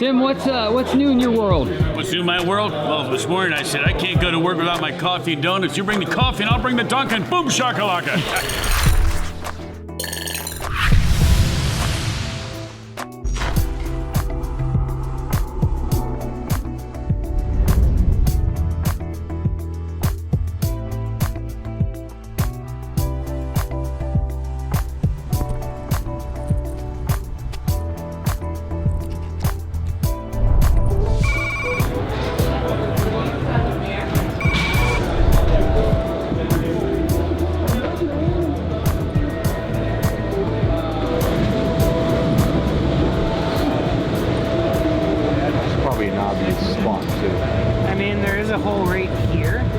Tim, what's new in your world? What's new in my world? Well, this morning I said I can't go to work without my coffee and donuts. You bring the coffee and I'll bring the Dunkin'. Boom shakalaka.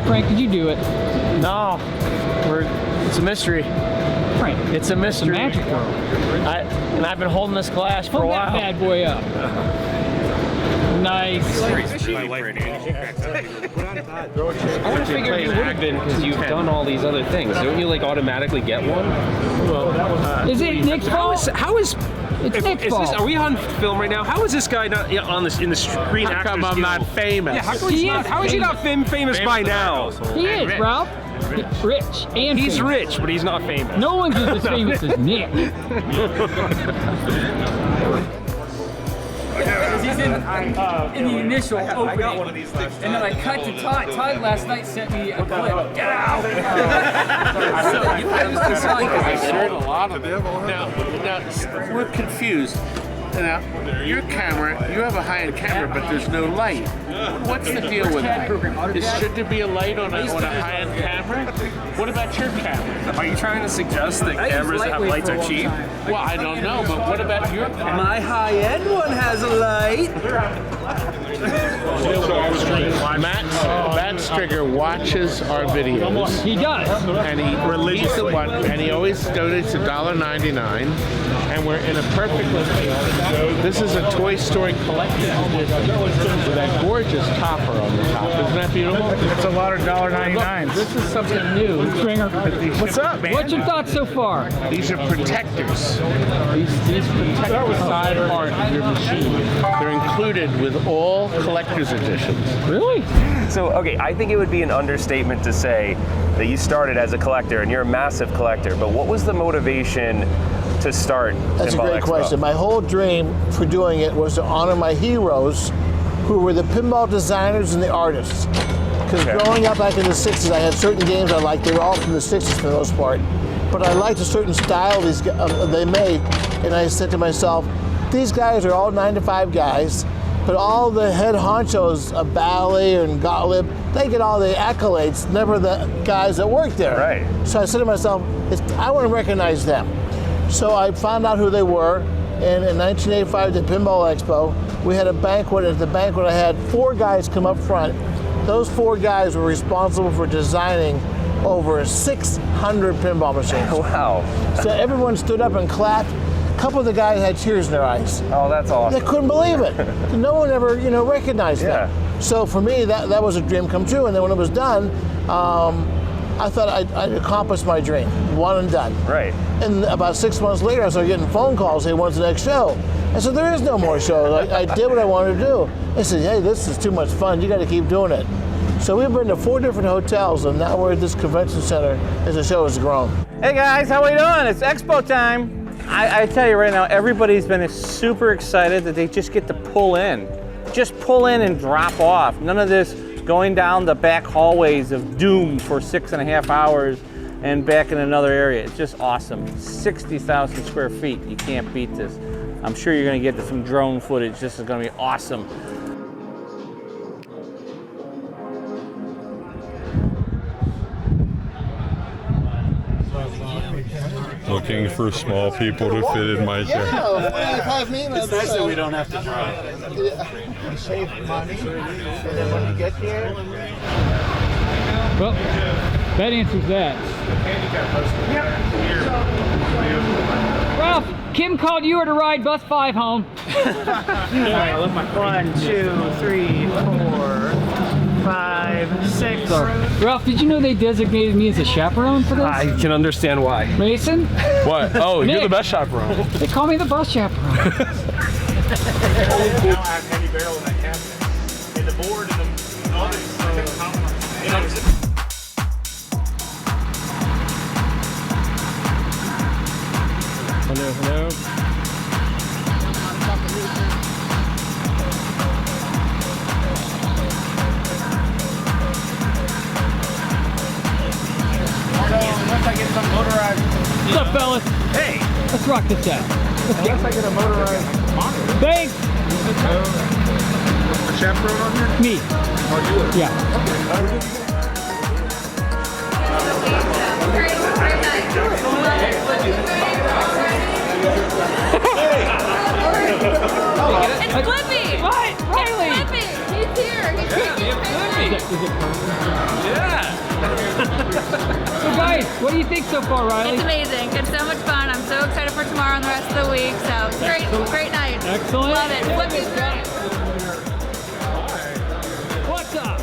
Frank, did you do it? No, it's a mystery. Frank, it's a mystery. It's a magic world. And I've been holding this glass for a while. Hold that bad boy up. Nice. I want to figure you would have been because you've done all these other things. Don't you like automatically get one? Is it Nick's fault? How is it's Nick's fault. Are we on film right now? How is this guy not on in the Screen Actors How come I'm not famous? Yeah, how is he not famous by now? He is, Ralph. Rich and he's famous. Rich, but he's not famous. No one's as famous as Nick. He's in the initial opening. I got one of these and then I cut to Todd. Todd last night sent me a clip. Get out! I shared a lot of them. Now, we're confused. Now, your camera, you have a high-end camera, but there's no light. What's the deal with that? Should there be a light on a high-end camera? What about your camera? Are you trying to suggest that cameras that have lights are cheap? Well, I don't know, but what about your camera? My high-end one has a light. Matt Strigger watches our videos. He does. And he's the one, and he always donates $1.99, and we're in a perfect location. This is a Toy Story collector's edition with that gorgeous topper on the top. Isn't that beautiful? It's a lot of $1.99. This is something new. Stringer. What's up, man? What's your thoughts so far? These are protectors. These protect the side part of your machine. They're included with all collector's editions. Really? So, okay, I think it would be an understatement to say that you started as a collector and you're a massive collector, but what was the motivation to start That's Pinball a great Expo? question. My whole dream for doing it was to honor my heroes, who were the pinball designers and the artists. Because growing up back in the 60s, I had certain games I liked. They were all from the 60s for the most part. But I liked a certain style they made, and I said to myself, these guys are all 9-to-5 guys, but all the head honchos of Bally and Gottlieb, they get all the accolades, never the guys that work there. Right. So I said to myself, I want to recognize them. So I found out who they were, and in 1985 at the Pinball Expo, we had a banquet. At the banquet, I had 4 guys come up front. Those 4 guys were responsible for designing over 600 pinball machines. Wow. So everyone stood up and clapped. A couple of the guys had tears in their eyes. Oh, that's awesome. They couldn't believe it. No one ever, recognized that. So for me, that was a dream come true. And then when it was done, I thought I'd accomplished my dream, one and done. Right. And about 6 months later, I started getting phone calls, saying, when's the next show? I said, there is no more shows. I did what I wanted to do. They said, hey, this is too much fun. You got to keep doing it. So we've been to 4 different hotels, and now we're at this convention center as the show has grown. Hey guys, how we doing? It's Expo time. I tell you right now, everybody's been super excited that they just get to pull in. Just pull in and drop off. None of this going down the back hallways of doom for 6.5 hours and back in another area. It's just awesome. 60,000 square feet. You can't beat this. I'm sure you're going to get some drone footage. This is going to be awesome. Looking for small people to fit in my chair. It's nice that we don't have to drive. You save money, and then when you get here... Well, that answers that. Ralph, Kim called you to ride bus 5 home. 1, 2, 3, 4, 5, 6. So, Ralph, did you know they designated me as a chaperone for this? I can understand why. Mason? What? Oh, Nick. you're the best chaperone. They call me the bus chaperone. I have heavy barrel in that cabinet. And the board and all this. Hello, hello. Unless I get some motorized. What's up, fellas? Hey! Let's rock this out. Unless I get a motorized monitor. Thanks! A chaperone on here? Me. Oh, you would? Yeah. It's Flippy! What? Riley! It's Flippy! He's here! He's taking pictures! So guys, what do you think so far, Riley? It's amazing. It's so much fun. I'm so excited for tomorrow and the rest of the week. So it's great. Great night. Excellent. Love it. Flippy's great. What's up?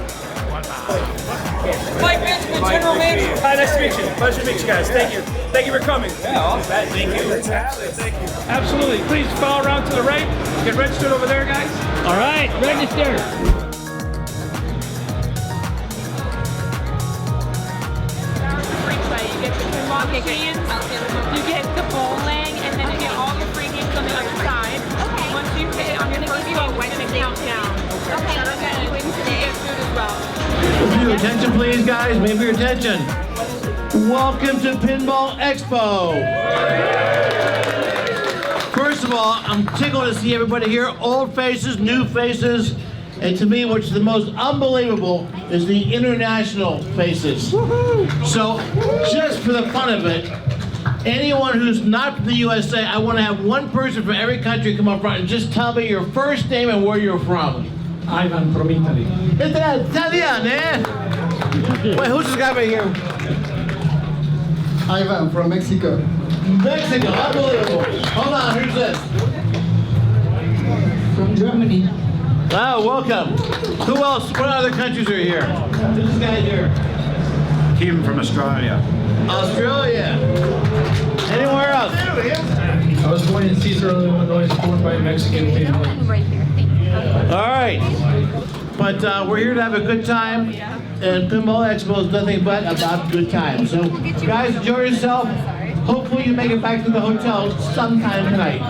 Mike Benjamin, General Manager. Hi, nice to meet you. Pleasure to meet you guys. Thank you. Thank you for coming. Yeah, all set. Thank you. Thank you. Absolutely. Please follow around to the right. Get registered over there, guys. All right, register. You get the pinball games, you get the bowling, and then you get all your free games on the other side. Okay. Once you hit it on your first game, it's going to count down. Okay. And you get food as well. Maybe your attention, please, guys. Maybe your attention. Welcome to Pinball Expo. First of all, I'm tickled to see everybody here. Old faces, new faces. And to me, what's the most unbelievable is the international faces. So, just for the fun of it, anyone who's not from the USA, I want to have one person from every country come up front and just tell me your first name and where you're from. Ivan from Italy. Italian, eh? Wait, who's this guy right here? Ivan from Mexico. Mexico, unbelievable. Hold on, who's this? From Germany. Oh, welcome. Who else? What other countries are here? Who's this guy here? Kim from Australia. Australia. Anywhere else? I was born in Cicero, Illinois, born by a Mexican family. Right here. Thank you. All right. But we're here to have a good time, and Pinball Expo is nothing but about good times. So, guys, enjoy yourself. Hopefully you make it back to the hotel sometime tonight.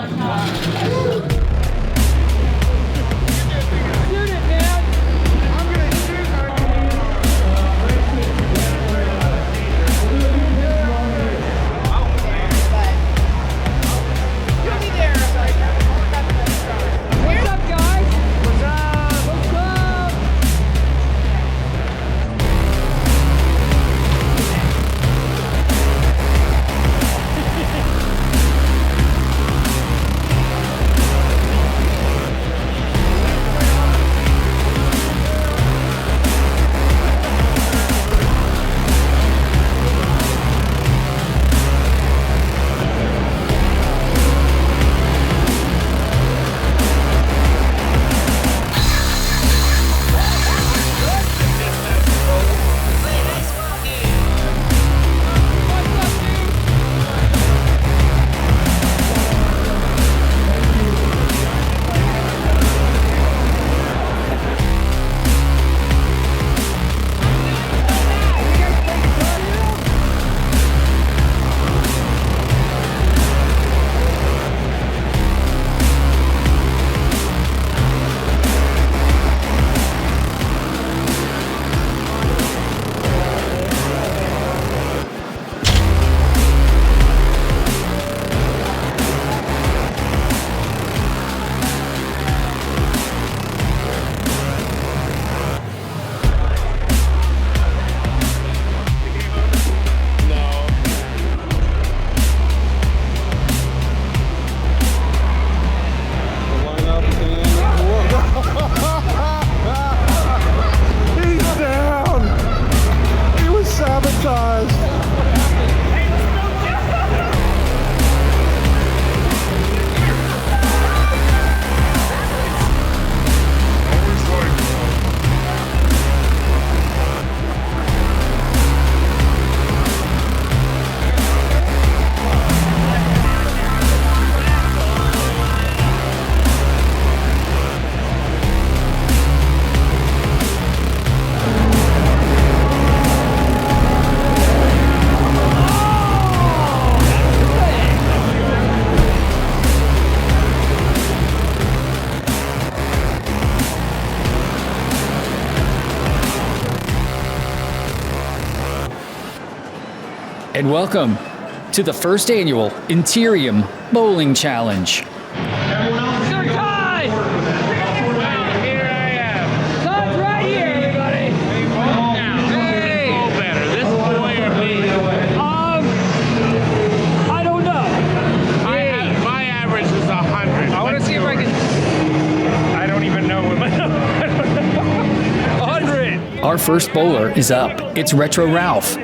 and welcome to the first annual Interium Bowling Challenge. Sir Todd! Here I am. Todd's right here, everybody. Hey! Better, this boy or me? I don't know. My average is 100. I want to see if I can. I don't even know what my 100. Our first bowler is up. It's Retro Ralph.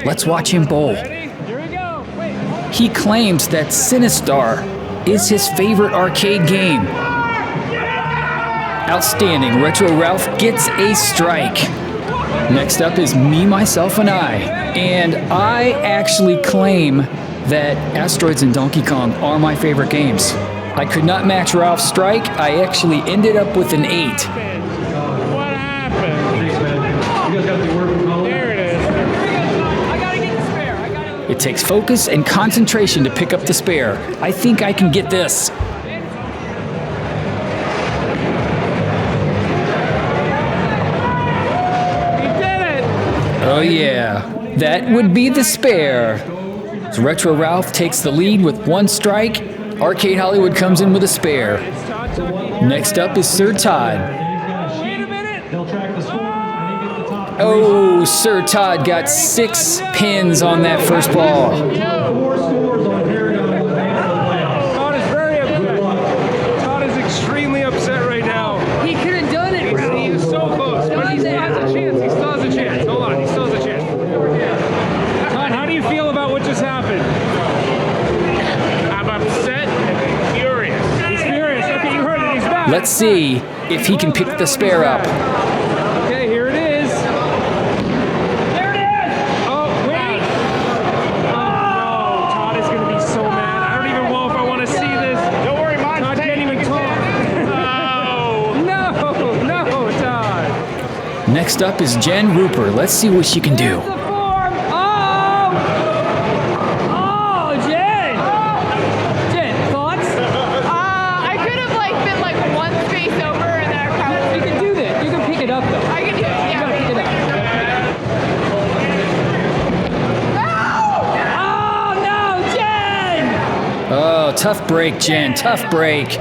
Let's watch him bowl. He claims that Sinistar is his favorite arcade game. Outstanding. Retro Ralph gets a strike. Next up is Me, Myself, and I. And I actually claim that Asteroids and Donkey Kong are my favorite games. I could not match Ralph's strike. I actually ended up with an 8. What happened? There it is. I gotta get the spare. It takes focus and concentration to pick up the spare. I think I can get this. He did it! Oh yeah, that would be the spare. So Retro Ralph takes the lead with 1 strike. Arcade Hollywood comes in with a spare. Next up is Sir Todd. Oh, Sir Todd got 6 pins on that first ball. Todd is very upset. Todd is extremely upset right now. He could have done it, bro. He is so close. But he still has a chance. He still has a chance. Hold on. He still has a chance. Todd, how do you feel about what just happened? I'm upset and furious. He's furious. Okay, you heard it. He's back. Let's see if he can pick the spare up. Okay, here it is. There it is! Oh, wait! Oh, no. Todd is going to be so mad. I don't even know if I want to see this. Don't worry, Todd can't even talk. No, Todd. Next up is Jen Ruper. Let's see what she can do. Oh, Jen! Jen, thoughts? I could have been one space over and then I probably. You can do that. You can pick it up, though. I can do it. You gotta pick it up. No! Oh, tough break, Jen. Tough break.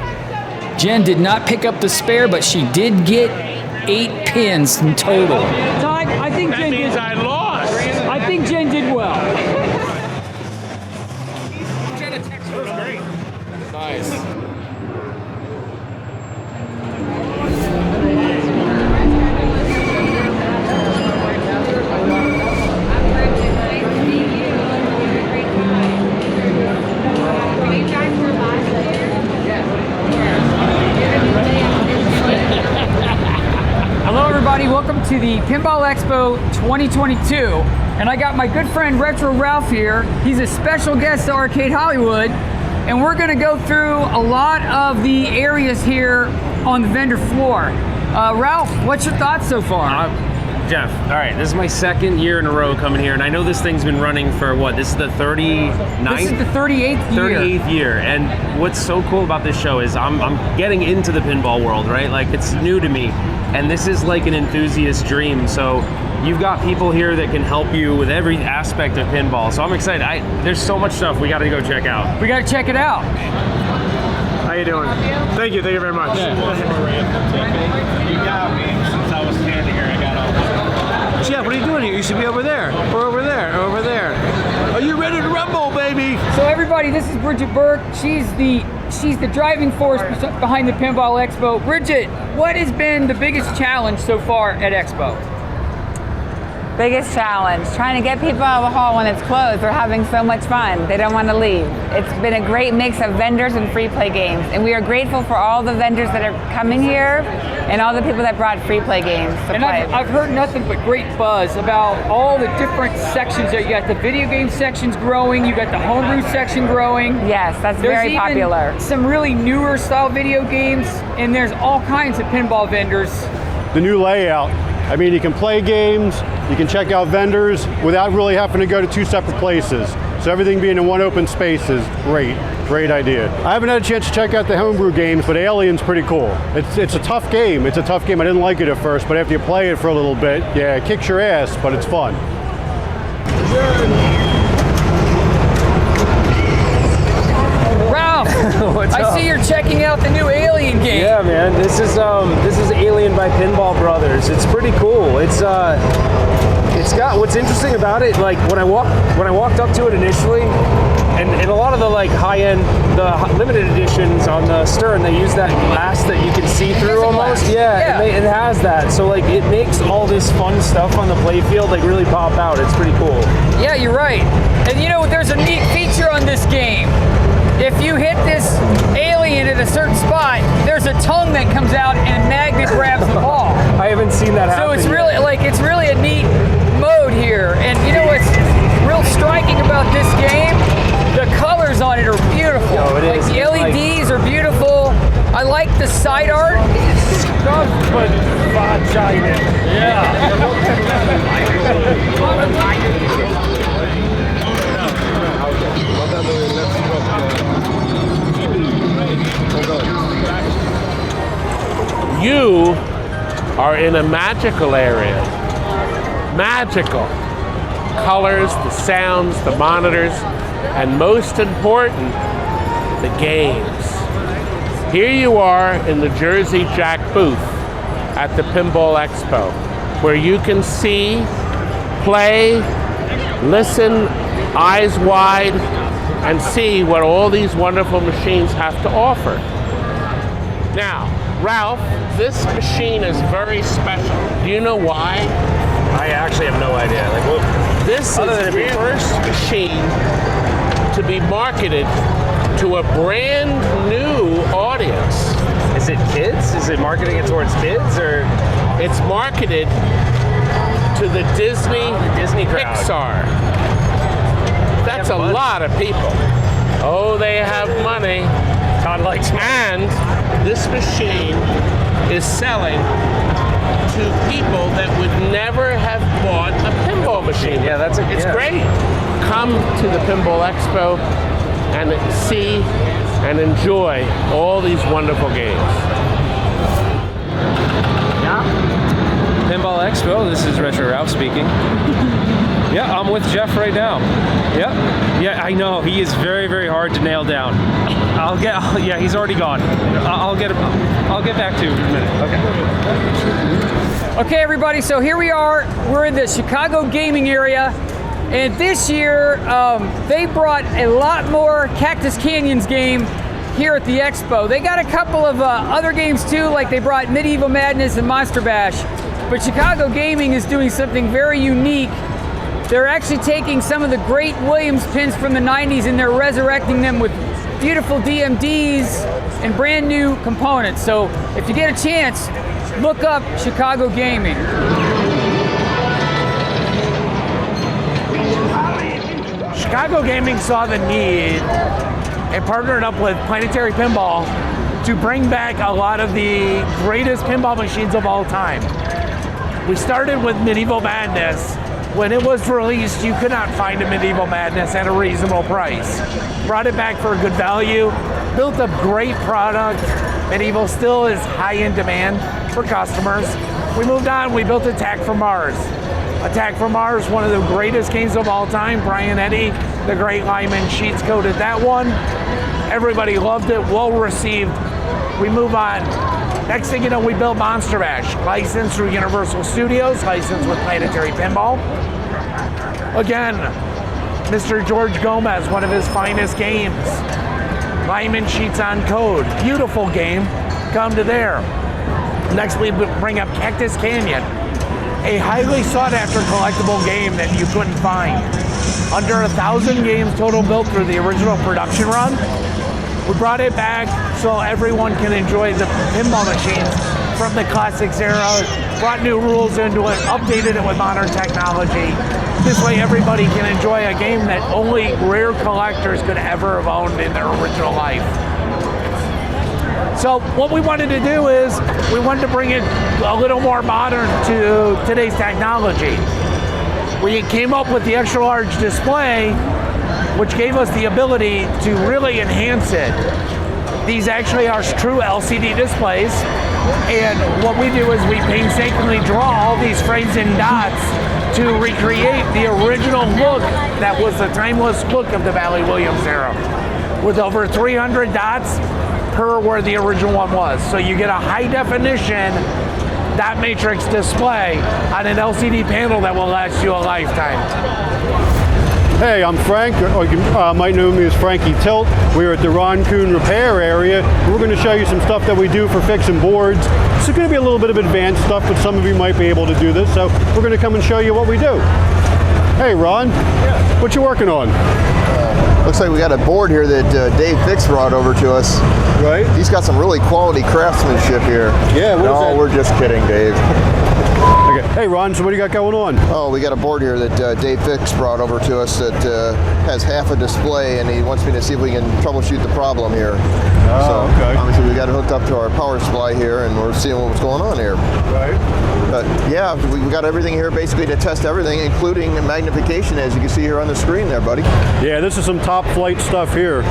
Jen did not pick up the spare, but she did get 8 pins in total. Todd, I think Jen did. I lost. I think Jen did well. Nice. Hello everybody, welcome to the Pinball Expo 2022. And I got my good friend Retro Ralph here. He's a special guest to Arcade Hollywood. And we're gonna go through a lot of the areas here on the vendor floor. Ralph, what's your thoughts so far? Jeff, all right, this is my 2nd year in a row coming here, and I know this thing's been running for what? This is the 39th? This is the 38th year. 38th year, and what's so cool about this show is I'm getting into the pinball world, right? Like, it's new to me, and this is like an enthusiast dream, so you've got people here that can help you with every aspect of pinball, so I'm excited. There's so much stuff we gotta go check out. We gotta check it out. How you doing? Thank you very much. You got me. Since I was standing here, I got all this. Jeff, what are you doing here? You should be over there, or over there, or over there. Are you ready to rumble, baby? So everybody, this is Bridget Burke. She's the driving force behind the Pinball Expo. Bridget, what has been the biggest challenge so far at Expo? Biggest challenge, trying to get people out of the hall when it's closed. They're having so much fun. They don't want to leave. It's been a great mix of vendors and free play games. And we are grateful for all the vendors that are coming here and all the people that brought free play games to and play. I've heard nothing but great buzz about all the different sections. You got the video game sections growing, you got the homebrew section growing. Yes, that's very popular. Some really newer style video games, and there's all kinds of pinball vendors. The new layout. I mean, you can play games, you can check out vendors without really having to go to 2 separate places. So everything being in one open space is great. Great idea. I haven't had a chance to check out the homebrew games, but Alien's pretty cool. It's a tough game. It's a tough game. I didn't like it at first, but after you play it for a little bit, yeah, it kicks your ass, but it's fun. What's I up? see you're checking out the new Alien game. Yeah, man. This is Alien by Pinball Brothers. It's pretty cool. It's got what's interesting about it. Like when I walked up to it initially, and a lot of the like high-end, limited editions on the stern, they use that glass that you can see through almost. Yeah. It has that. So like it makes all this fun stuff on the playfield like really pop out. It's pretty cool. Yeah, you're right. And you know, there's a neat feature on this game. If you hit this alien at a certain spot, there's a tongue that comes out and a magnet grabs the ball. I haven't seen that happen. So it's really a neat mode here. And you know what's real striking about this game? The colors on it are beautiful. Oh, it is. The LEDs are beautiful. I like the side art. You are in a magical area. Magical. Colors, the sounds, the monitors, and most important, the games. Here you are in the Jersey Jack booth at the Pinball Expo, where you can see, play, listen, eyes wide, and see what all these wonderful machines have to offer. Now, Ralph, this machine is very special. Do you know why? I actually have no idea. Like, what? This is the first machine to be marketed to a brand new audience. Is it kids? Is it marketing it towards kids, or it's marketed to the Disney crowd. Pixar? That's a lot of people. Oh, they have money. Todd likes money. And this machine is selling to people that would never have bought a pinball machine. Yeah, it's great. Come to the Pinball Expo and see and enjoy all these wonderful games. Pinball Expo, this is Retro Ralph speaking. Yeah, I'm with Jeff right now. Yep. Yeah, I know. He is very, very hard to nail down. Yeah, he's already gone. I'll get back to you in a minute. Okay, everybody, so here we are. We're in the Chicago gaming area. And this year, they brought a lot more Cactus Canyons game here at the Expo. They got a couple of other games too, like they brought Medieval Madness and Monster Bash. But Chicago Gaming is doing something very unique. They're actually taking some of the great Williams pins from the 90s and they're resurrecting them with beautiful DMDs and brand new components. So if you get a chance, look up Chicago Gaming. Chicago Gaming saw the need and partnered up with Planetary Pinball to bring back a lot of the greatest pinball machines of all time. We started with Medieval Madness. When it was released, you could not find a Medieval Madness at a reasonable price. Brought it back for a good value, built a great product. Medieval still is high in demand for customers. We moved on, we built Attack from Mars. Attack from Mars, one of the greatest games of all time. Brian Eddy, the great Lyman, cheats coded that one. Everybody loved it, well received. We move on. Next thing you know, we built Monster Bash, licensed through Universal Studios, licensed with Planetary Pinball. Again, Mr. George Gomez, one of his finest games. Lyman cheats on code, beautiful game, come to there. Next we bring up Cactus Canyon, a highly sought after collectible game that you couldn't find. Under 1,000 games total built through the original production run. We brought it back so everyone can enjoy the pinball machines from the classics era, brought new rules into it, updated it with modern technology. This way everybody can enjoy a game that only rare collectors could ever have owned in their original life. So what we wanted to do is, we wanted to bring it a little more modern to today's technology. We came up with the extra large display, which gave us the ability to really enhance it. These actually are true LCD displays, and what we do is we painstakingly draw all these frames and dots to recreate the original look that was the timeless look of the Bally Williams era. with over 300 dots per where the original one was. So you get a high definition dot matrix display on an LCD panel that will last you a lifetime. Hey, I'm Frank, or you might know me as Frankie Tilt. We're at the Ron Kuhn repair area. We're going to show you some stuff that we do for fixing boards. It's going to be a little bit of advanced stuff, but some of you might be able to do this, so we're going to come and show you what we do. Hey Ron, what you working on? Looks like we got a board here that Dave Fix brought over to us. Right. He's got some really quality craftsmanship here. Yeah, what is that? No, we're just kidding, Dave. Okay. Hey Ron, so what do you got going on? Oh, we got a board here that Dave Fix brought over to us that has half a display, and he wants me to see if we can troubleshoot the problem here. Oh, okay. Obviously we got it hooked up to our power supply here, and we're seeing what's going on here. Right. But yeah, we got everything here basically to test everything, including magnification, as you can see here on the screen there, buddy. Yeah, this is some top flight stuff here.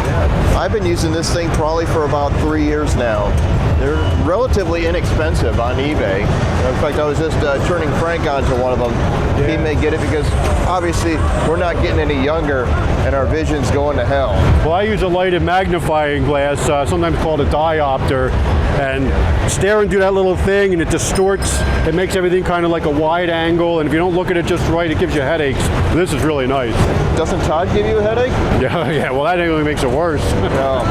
I've been using this thing probably for about 3 years now. They're relatively inexpensive on eBay. In fact, I was just turning Frank onto one of them. Yeah. He may get it because obviously we're not getting any younger and our vision's going to hell. Well, I use a lighted magnifying glass, sometimes called a diopter, and staring through that little thing, and it distorts. It makes everything kind of like a wide angle, and if you don't look at it just right, it gives you headaches. This is really nice. Doesn't Todd give you a headache? Yeah. Well, that only makes it worse. No.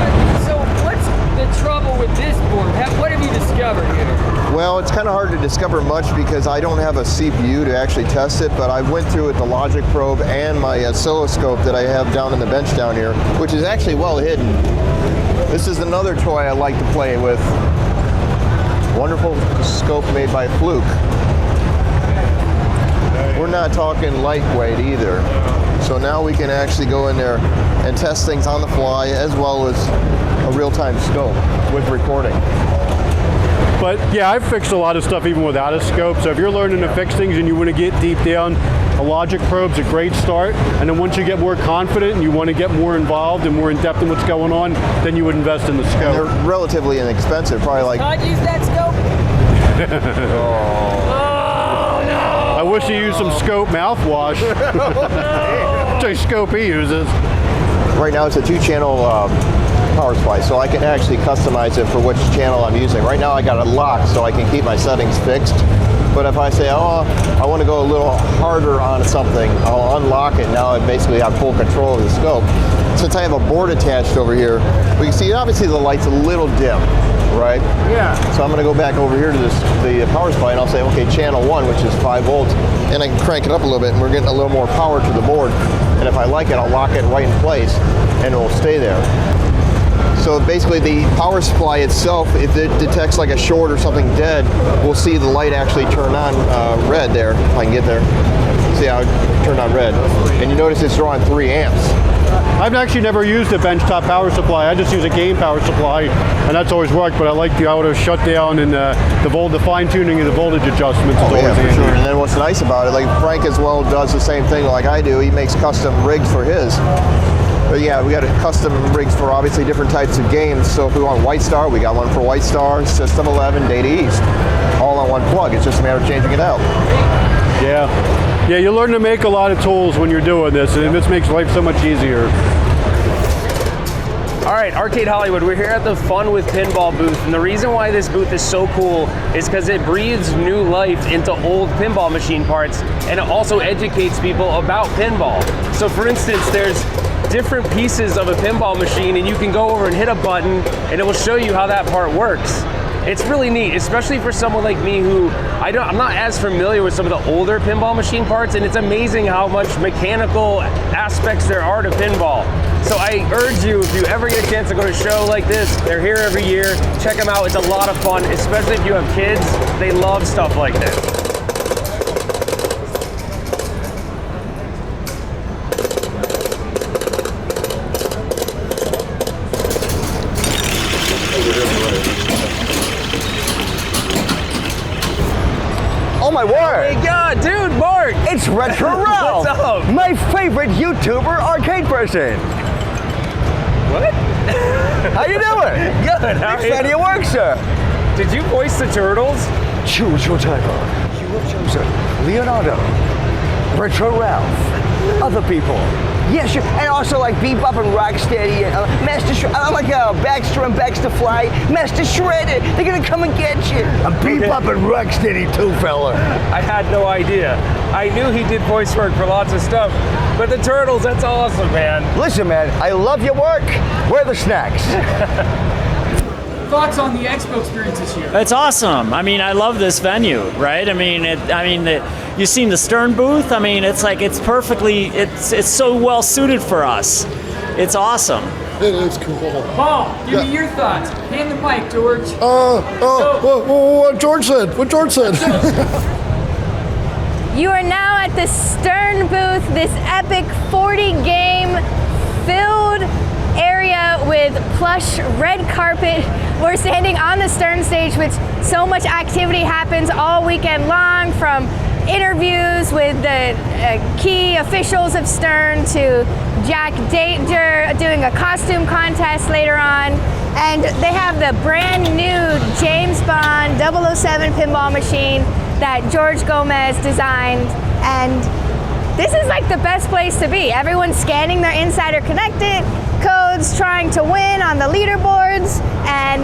So what's the trouble with this board? What have you discovered here? Well, it's kind of hard to discover much because I don't have a CPU to actually test it, but I went through with the logic probe and my oscilloscope that I have down in the bench down here, which is actually well hidden. This is another toy I like to play with. Wonderful scope made by Fluke. We're not talking lightweight either. So now we can actually go in there and test things on the fly as well as a real-time scope with recording. But yeah, I've fixed a lot of stuff even without a scope. So if you're learning to fix things and you want to get deep down, a logic probe's a great start. And then once you get more confident and you want to get more involved and more in depth in what's going on, then you would invest in the scope. And they're relatively inexpensive, probably like... Todd use that scope? Oh no! I wish he used some scope mouthwash. Which scope he uses. Right now it's a 2-channel power supply, so I can actually customize it for which channel I'm using. Right now I got it locked so I can keep my settings fixed. But if I say, oh, I want to go a little harder on something, I'll unlock it. Now I basically have full control of the scope. Since I have a board attached over here, we can see obviously the light's a little dim, right? Yeah. So I'm going to go back over here to the power supply and I'll say, okay, channel 1, which is 5 volts, and I can crank it up a little bit and we're getting a little more power to the board. And if I like it, I'll lock it right in place and it will stay there. So basically the power supply itself, if it detects like a short or something dead, we'll see the light actually turn on red there, if I can get there. See how it turned on red. And you notice it's drawing 3 amps. I've actually never used a benchtop power supply. I just use a game power supply, and that's always worked, but I like the auto shutdown and the fine tuning of the voltage adjustments. Oh yeah, for sure. And then what's nice about it, like Frank as well does the same thing like I do. He makes custom rigs for his. But yeah, we got custom rigs for obviously different types of games. So if we want White Star, we got one for White Star, System 11, Data East. All on one plug. It's just a matter of changing it out. Yeah. Yeah, you learn to make a lot of tools when you're doing this, and this makes life so much easier. All right, Arcade Hollywood, we're here at the Fun with Pinball booth, and the reason why this booth is so cool is because it breathes new life into old pinball machine parts, and it also educates people about pinball. So for instance, there's different pieces of a pinball machine, and you can go over and hit a button, and it will show you how that part works. It's really neat, especially for someone like me who I'm not as familiar with some of the older pinball machine parts, and it's amazing how much mechanical aspects there are to pinball. So I urge you, if you ever get a chance to go to a show like this, they're here every year, check them out. It's a lot of fun, especially if you have kids. They love stuff like this. Oh my word! Oh my god, dude, Mark! It's Retro Ralph! What's up? My favorite YouTuber arcade person! What? How you doing? Good, how are Big fan of your work, sir! Did you voice the Turtles? Choose your title. You have chosen Leonardo, Retro Ralph, other people. Yeah, sure. And also like Bebop and Rocksteady, Master I like Baxter and Baxter Fly, Master Shredder. They're gonna come and get you. I'm Bebop and Rocksteady too, fella. I had no idea. I knew he did voice work for lots of stuff, but the Turtles, that's awesome, man. Listen, man, I love your work. Where are the snacks? Thoughts on the expo experience this year? It's awesome. I mean, I love this venue, right? I mean, you've seen the Stern booth. I mean, it's like it's so well suited for us. It's awesome. It is cool. Paul, give me your thoughts. Hand the mic, George. What George said. What George said. You are now at the Stern booth, this epic 40-game filled area with plush red carpet. We're standing on the Stern stage, which so much activity happens all weekend long, from interviews with the key officials of Stern to Jack Danger doing a costume contest later on. And they have the brand new James Bond 007 pinball machine that George Gomez designed. And this is like the best place to be. Everyone's scanning their Insider Connected codes, trying to win on the leaderboards, and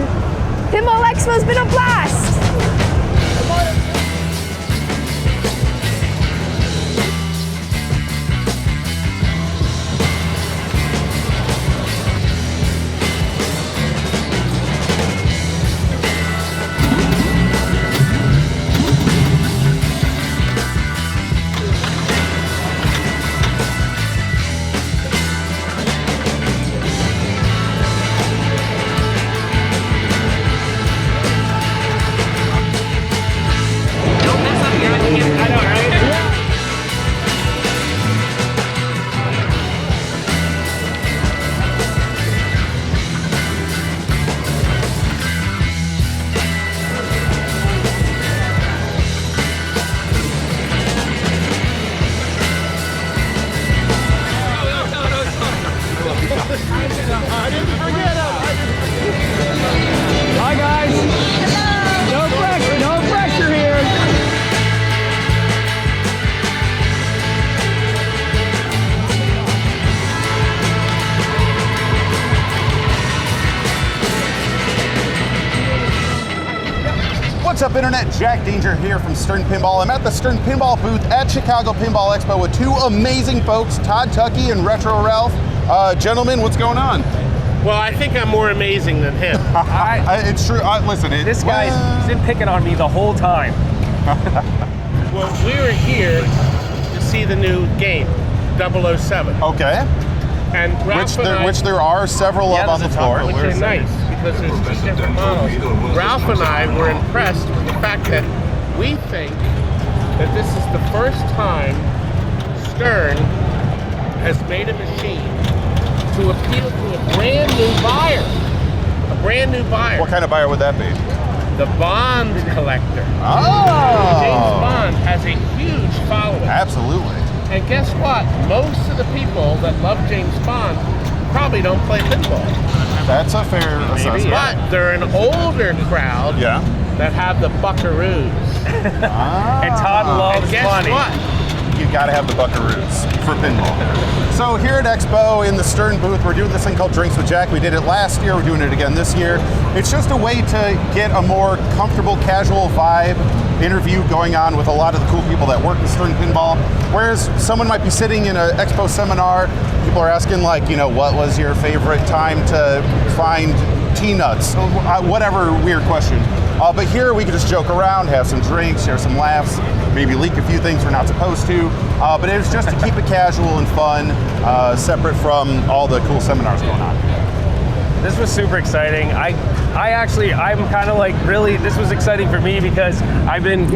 Pinball Expo's been a blast. Hi guys. Hello. No pressure here. What's up, Internet? Jack Danger here from Stern Pinball. I'm at the Stern Pinball booth at Chicago Pinball Expo with two amazing folks, Todd Tuckey and Retro Ralph. Gentlemen, what's going on? Well, I think I'm more amazing than him. It's true. Listen, this guy's been picking on me the whole time. Well, we were here to see the new game, 007. Okay. And Ralph and I, which there are several of on the floor. which are nice because there's two different models. Ralph and I were impressed with the fact that we think that this is the first time Stern has made a machine to appeal to a brand new buyer. A brand new buyer. What kind of buyer would that be? The Bond collector. Oh! James Bond has a huge following. Absolutely. And guess what? Most of the people that love James Bond probably don't play pinball. That's a fair assessment. But they're an older crowd that have the buckaroos. And Todd loves and guess money. What? You gotta have the buckaroos for pinball. So here at Expo in the Stern booth, we're doing this thing called Drinks with Jack. We did it last year, we're doing it again this year. It's just a way to get a more comfortable, casual vibe interview going on with a lot of the cool people that work at Stern Pinball. Whereas someone might be sitting in an Expo seminar, people are asking like, you know, what was your favorite time to find T-nuts? Whatever weird question. But here we can just joke around, have some drinks, share some laughs, maybe leak a few things we're not supposed to. But it's just to keep it casual and fun, separate from all the cool seminars going on. This was super exciting. I'm kind of like really, this was exciting for me because I've been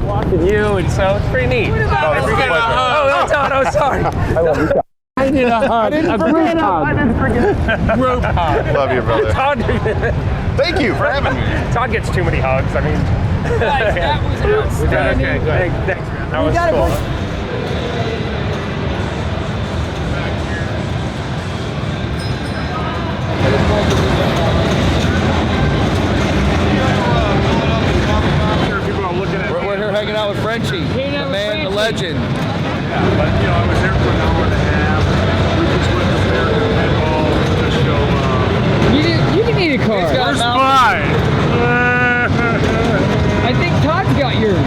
watching you, and so it's pretty neat. Oh, sorry. I love you. I need a hug. I didn't forget. Group hug. Love you, brother. Todd, thank you for having me. Todd gets too many hugs. I mean, Guys, that was outstanding. Okay, good. Thanks, man. That was cool. We're here hanging out with Frenchie, the man, the legend. but you know, I was there for an hour and a half. We just went to American Pinball to show You can need a car. Where's mine? I think Todd's got yours.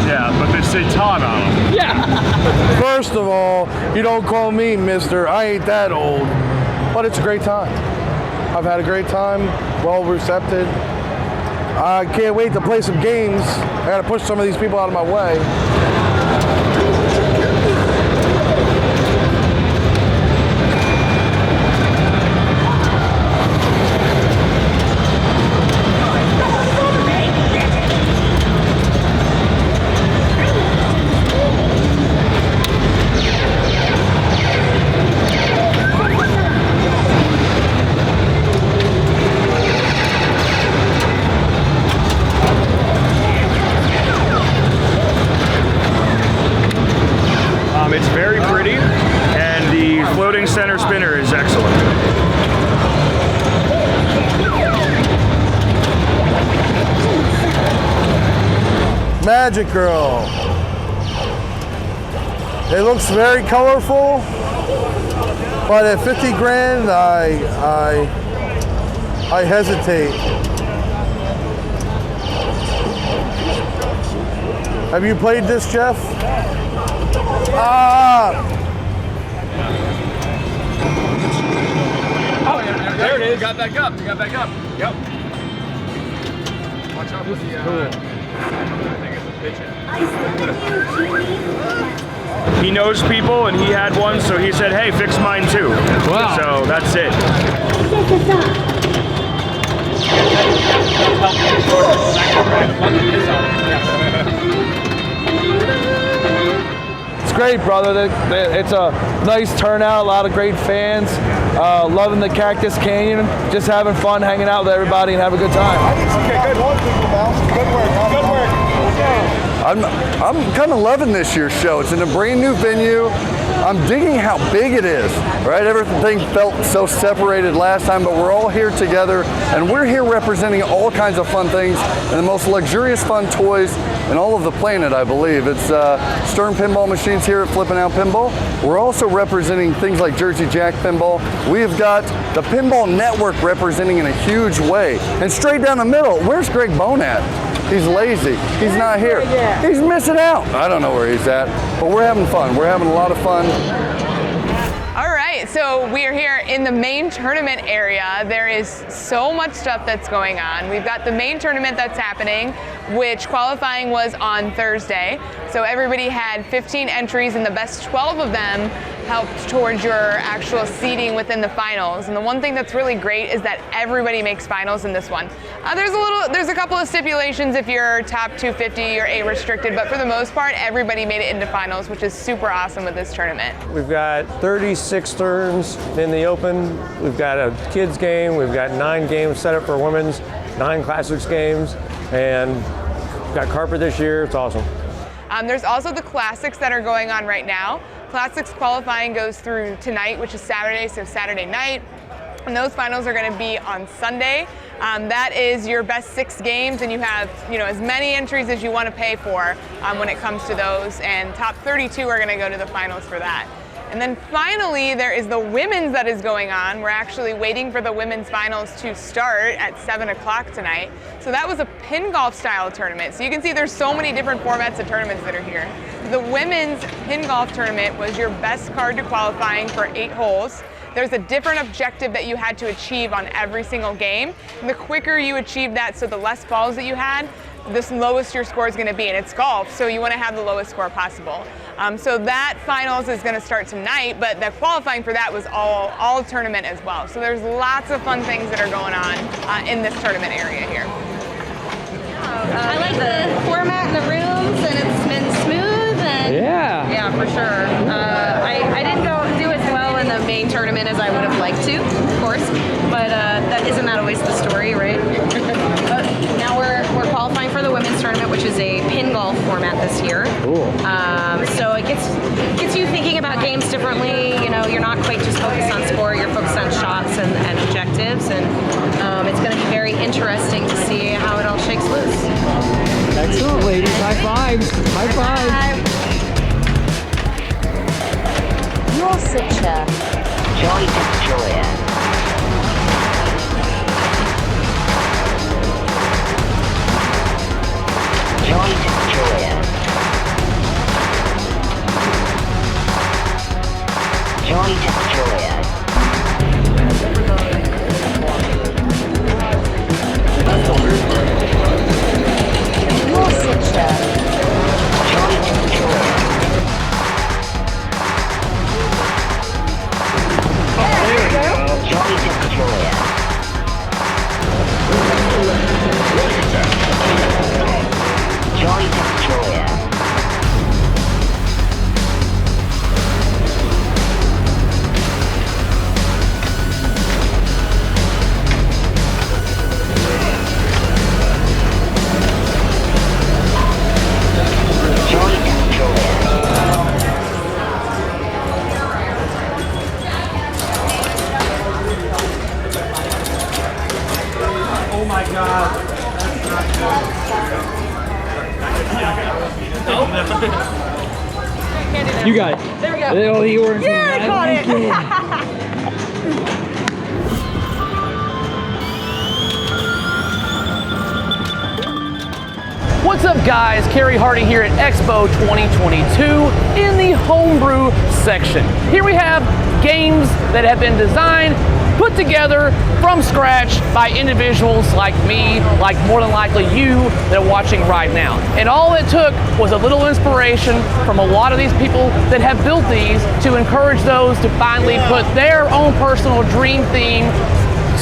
Yeah, but they say Todd on them. Yeah. First of all, you don't call me mister. I ain't that old. But it's a great time. I've had a great time, well recepted. I can't wait to play some games. I gotta push some of these people out of my way. It's very pretty, and the floating center spinner is excellent. Magic Girl. It looks very colorful, but at 50 grand, I hesitate. Have you played this, Jeff? Oh, there it is. Got back up. You got back up. Yep. Watch out for the. I think it's a pitch. He knows people, and he had one, so he said, "Hey, fix mine too." Wow. So that's it. It's great, brother. It's a nice turnout, a lot of great fans. Loving the Cactus Canyon, just having fun, hanging out with everybody, and have a good time. Okay, good work. Good work. I'm kind of loving this year's show. It's in a brand new venue. I'm digging how big it is, right? Everything felt so separated last time, but we're all here together, and we're here representing all kinds of fun things and the most luxurious fun toys in all of the planet, I believe. It's Stern Pinball Machines here at Flippin' Out Pinball. We're also representing things like Jersey Jack Pinball. We've got the Pinball Network representing in a huge way. And straight down the middle, where's Greg Bone at? He's lazy. He's not here. He's missing out. I don't know where he's at, but we're having fun. We're having a lot of fun. All right, so we are here in the main tournament area. There is so much stuff that's going on. We've got the main tournament that's happening, which qualifying was on Thursday. So everybody had 15 entries, and the best 12 of them helped towards your actual seeding within the finals. And the one thing that's really great is that everybody makes finals in this one. There's a couple of stipulations if you're top 250 or A restricted, but for the most part, everybody made it into finals, which is super awesome with this tournament. We've got 36 turns in the open. We've got a kids game. We've got 9 games set up for women's, 9 classics games, and we've got carpet this year. It's awesome. There's also the classics that are going on right now. Classics qualifying goes through tonight, which is Saturday, so Saturday night. And those finals are going to be on Sunday. That is your best 6 games, and you have as many entries as you want to pay for when it comes to those. And top 32 are going to go to the finals for that. And then finally, there is the women's that is going on. We're actually waiting for the women's finals to start at 7 o'clock tonight. So that was a pin golf style tournament. So you can see there's so many different formats of tournaments that are here. The women's pin golf tournament was your best card to qualifying for 8 holes. There's a different objective that you had to achieve on every single game. And the quicker you achieve that, so the less balls that you had, the lowest your score is going to be, and it's golf, so you want to have the lowest score possible. So that finals is going to start tonight, but the qualifying for that was all tournament as well. So there's lots of fun things that are going on in this tournament area here. I like the format in the rooms, and it's been smooth, and yeah, for sure. I didn't do as well in the main tournament as I would have liked to, of course, but that isn't always the story, right? But now we're qualifying for the women's tournament, which is a pin golf format this year. Cool. So it gets you thinking about games differently. You're not quite just focused on sport, you're focused on shots and objectives, and it's going to be very interesting to see how it all shakes loose. Excellent, ladies. High fives. High fives. Your Sitcher. Joy Destroyer. Joy Destroyer. Joy Destroyer. Your Sitcher. Joy Destroyer. Joy Destroyer. Joy Destroyer. Oh my God. You got it. There we go. Oh, the orange Yeah, one. I caught like it. What's up, guys? Cary Hardy here at Expo 2022 in the homebrew section. Here we have games that have been designed, put together from scratch by individuals like me, like more than likely you that are watching right now. And all it took was a little inspiration from a lot of these people that have built these to encourage those to finally put their own personal dream theme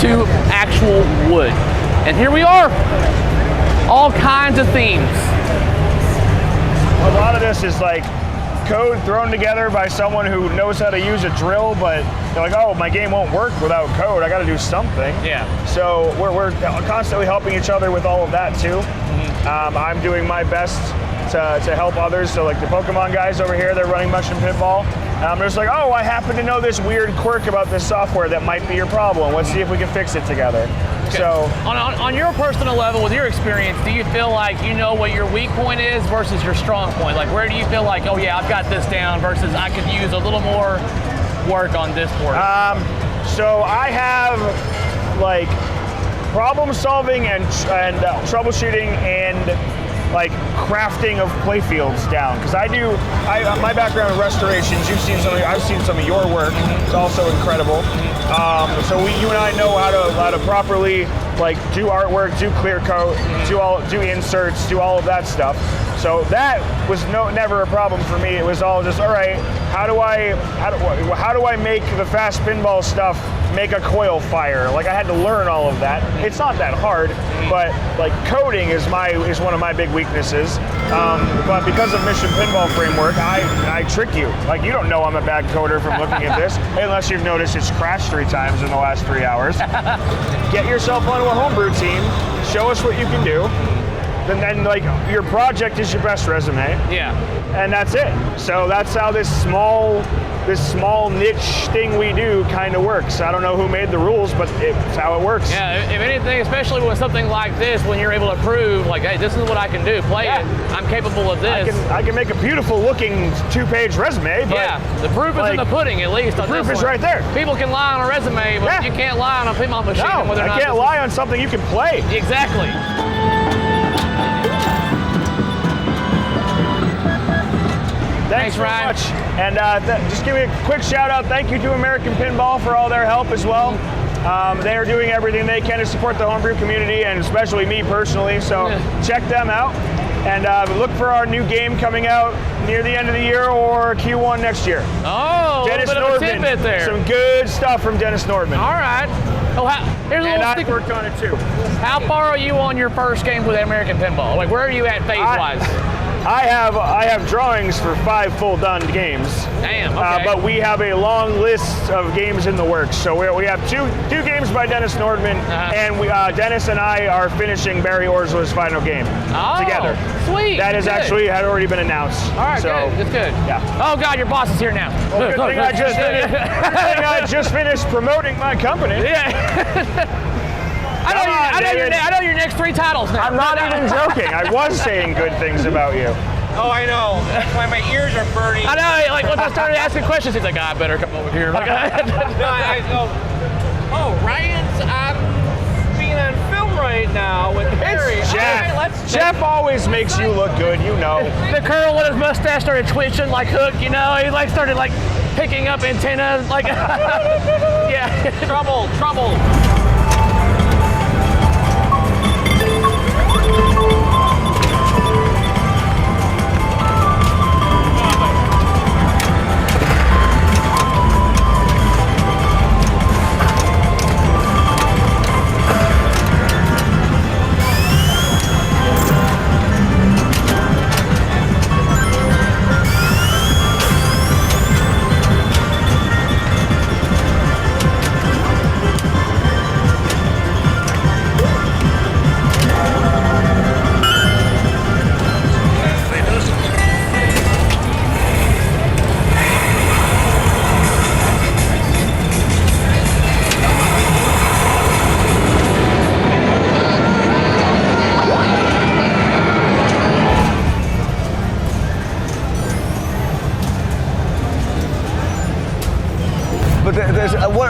to actual wood. And here we are, all kinds of themes. A lot of this is like code thrown together by someone who knows how to use a drill, but they're like, oh, my game won't work without code. I got to do something. Yeah. So we're constantly helping each other with all of that too. I'm doing my best to help others. So like the Pokemon guys over here, they're running Mushroom Pinball. They're just like, oh, I happen to know this weird quirk about this software that might be your problem. Let's see if we can fix it together. Okay. So on your personal level, with your experience, do you feel like you know what your weak point is versus your strong point? Like, where do you feel like, oh yeah, I've got this down versus I could use a little more work on this board? So I have like problem solving and troubleshooting and like crafting of playfields down, because my background in restorations. I've seen some of your work. It's also incredible. So you and I know how to properly like do artwork, do clear coat, do inserts, do all of that stuff. So that was never a problem for me. It was all just, all right, how do I make the fast pinball stuff make a coil fire? Like I had to learn all of that. It's not that hard, but like coding is one of my big weaknesses. But because of Mission Pinball Framework, I trick you. Like you don't know I'm a bad coder from looking at this, unless you've noticed it's crashed 3 times in the last 3 hours. Get yourself onto a homebrew team, show us what you can do, and then like your project is your best resume. Yeah. And that's it. So that's how this small niche thing we do kind of works. I don't know who made the rules, but it's how it works. Yeah, if anything, especially with something like this, when you're able to prove, like, hey, this is what I can do, play it, I'm capable of this. I can make a beautiful looking 2-page resume, but yeah, the proof is in the pudding, at least. The proof is right there. People can lie on a resume, but you can't lie on a pinball machine. No, I can't lie on something you can play. Exactly. Thanks very much. And just give me a quick shout out. Thank you to American Pinball for all their help as well. They are doing everything they can to support the homebrew community, and especially me personally. So check them out. And look for our new game coming out near the end of the year or Q1 next year. Oh, Dennis a little bit of a tidbit there. Some good stuff from Dennis Nordman. All right. Oh, here's a little I worked on it too. How far are you on your first game with American Pinball? Like, where are you at phase-wise? I have drawings for 5 full done games. Damn, okay. But we have a long list of games in the works. So we have two games by Dennis Nordman, and Dennis and I are finishing Barry Orsla's final game together. Sweet. That is actually had already been announced. All right, so, good. That's good. Yeah. Oh God, your boss is here now. Well, good thing I just finished promoting my company. Yeah. I know your next 3 titles now. I'm not even joking. I was saying good things about you. Oh, I know. That's why my ears are burning. I know, like once I started asking questions, he's like, I better come over here. Like, Ryan's being on film right now with Cary. It's Jeff. All right, Jeff always makes you look good, you know. The curl with his mustache started twitching like Hook, you know? He like started like picking up antennas, like, yeah. Trouble.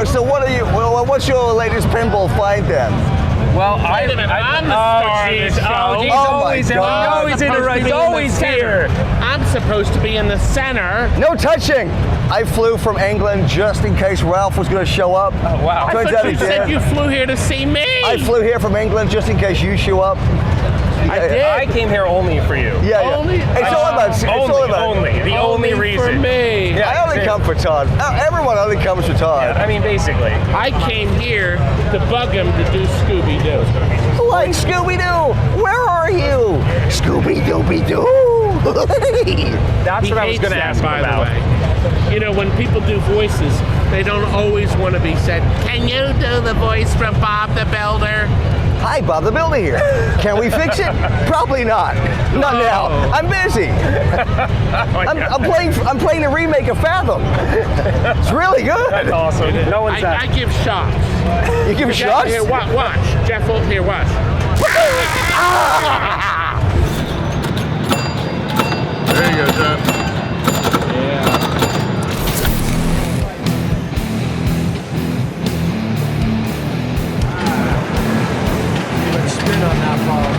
So what are you? Well, what's your latest pinball find then? Well, I'm the star of this show. He's always here. I'm supposed to be in the center. No touching. I flew from England just in case Ralph was going to show up. Oh, wow. I Turns thought out you he said did. you flew here to see me. I flew here from England just in case you show up. I came here only for you. Yeah. Only? It's all about. It's all about. The only reason. For me. Yeah, I only come for Todd. Everyone only comes for Todd. I mean, basically. I came here to bug him to do Scooby-Doo. Like Scooby-Doo, where are you? Scooby-Dooby-Doo. That's what I was going to ask by about. the way. You know, when people do voices, they don't always want to be said, can you do the voice from Bob the Builder? Hi, Bob the Builder here. Can we fix it? Probably not. Not now. I'm busy. I'm playing the remake of Fathom. It's really good. That's awesome. No one's I give shots. You give shots? Here, watch. Jeff, here, watch. There you go, Jeff. Spin on that ball.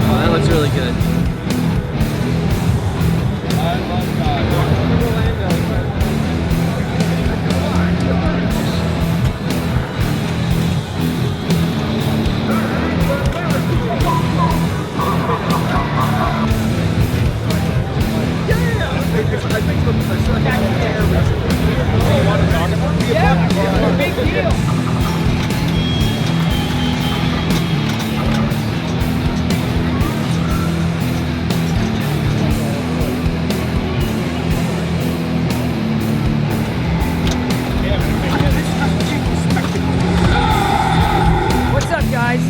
Oh, that looks really good. Yeah, big deal. What's up, guys?